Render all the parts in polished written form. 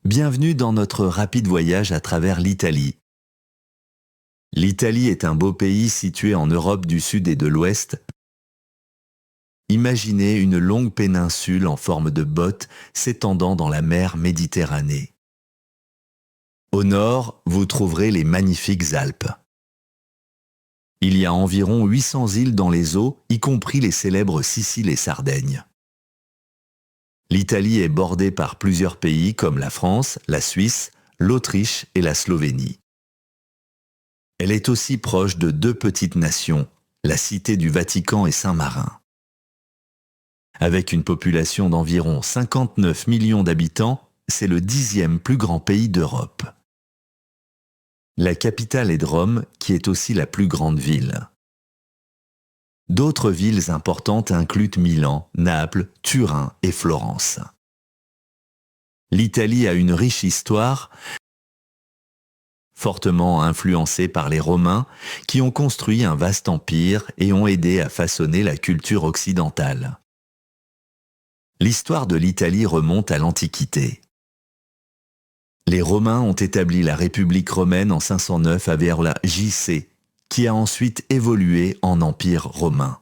Bienvenue dans notre rapide voyage à travers l'Italie. L'Italie est un beau pays situé en Europe du Sud et de l'Ouest. Imaginez une longue péninsule en forme de botte s'étendant dans la mer Méditerranée. Au nord, vous trouverez les magnifiques Alpes. Il y a environ 800 îles dans les eaux, y compris les célèbres Sicile et Sardaigne. L'Italie est bordée par plusieurs pays comme la France, la Suisse, l'Autriche et la Slovénie. Elle est aussi proche de deux petites nations, la Cité du Vatican et Saint-Marin. Avec une population d'environ 59 millions d'habitants, c'est le 10e plus grand pays d'Europe. La capitale est de Rome, qui est aussi la plus grande ville. D'autres villes importantes incluent Milan, Naples, Turin et Florence. L'Italie a une riche histoire, fortement influencée par les Romains, qui ont construit un vaste empire et ont aidé à façonner la culture occidentale. L'histoire de l'Italie remonte à l'Antiquité. Les Romains ont établi la République romaine en 509 à Verla JC, qui a ensuite évolué en empire romain.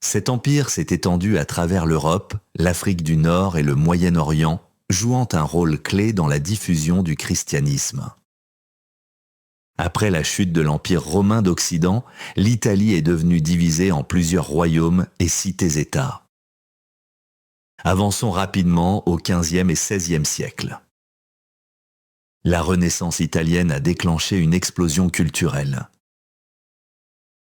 Cet empire s'est étendu à travers l'Europe, l'Afrique du Nord et le Moyen-Orient, jouant un rôle clé dans la diffusion du christianisme. Après la chute de l'Empire romain d'Occident, l'Italie est devenue divisée en plusieurs royaumes et cités-États. Avançons rapidement au XVe et XVIe siècle. La Renaissance italienne a déclenché une explosion culturelle.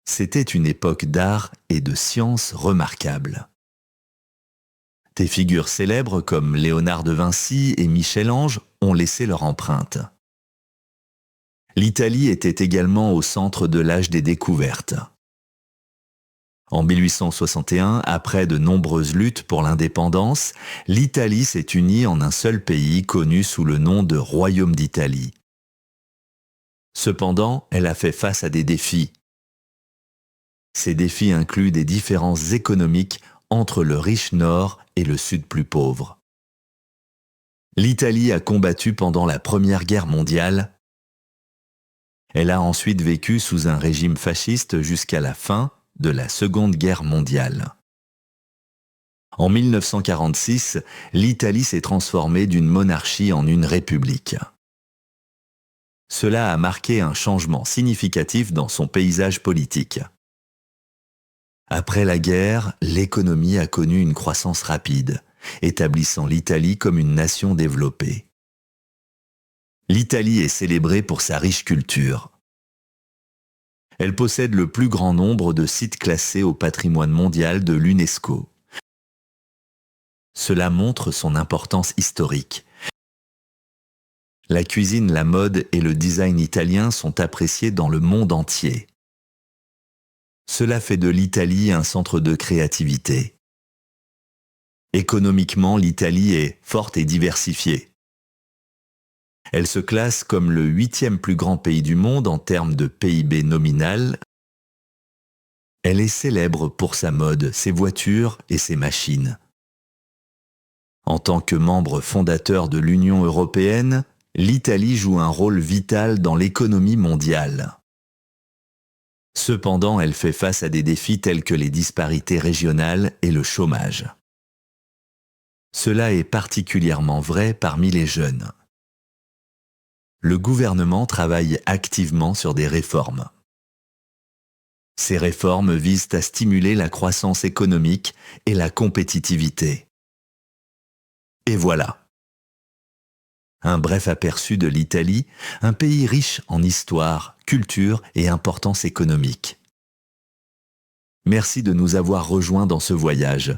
C'était une époque d'art et de science remarquable. Des figures célèbres comme Léonard de Vinci et Michel-Ange ont laissé leur empreinte. L'Italie était également au centre de l'âge des découvertes. En 1861, après de nombreuses luttes pour l'indépendance, l'Italie s'est unie en un seul pays connu sous le nom de Royaume d'Italie. Cependant, elle a fait face à des défis. Ces défis incluent des différences économiques entre le riche nord et le sud plus pauvre. L'Italie a combattu pendant la Première Guerre mondiale. Elle a ensuite vécu sous un régime fasciste jusqu'à la fin de la Seconde Guerre mondiale. En 1946, l'Italie s'est transformée d'une monarchie en une république. Cela a marqué un changement significatif dans son paysage politique. Après la guerre, l'économie a connu une croissance rapide, établissant l'Italie comme une nation développée. L'Italie est célébrée pour sa riche culture. Elle possède le plus grand nombre de sites classés au patrimoine mondial de l'UNESCO. Cela montre son importance historique. La cuisine, la mode et le design italien sont appréciés dans le monde entier. Cela fait de l'Italie un centre de créativité. Économiquement, l'Italie est forte et diversifiée. Elle se classe comme le 8e plus grand pays du monde en termes de PIB nominal. Elle est célèbre pour sa mode, ses voitures et ses machines. En tant que membre fondateur de l'Union européenne, l'Italie joue un rôle vital dans l'économie mondiale. Cependant, elle fait face à des défis tels que les disparités régionales et le chômage. Cela est particulièrement vrai parmi les jeunes. Le gouvernement travaille activement sur des réformes. Ces réformes visent à stimuler la croissance économique et la compétitivité. Et voilà. Un bref aperçu de l'Italie, un pays riche en histoire, culture et importance économique. Merci de nous avoir rejoints dans ce voyage.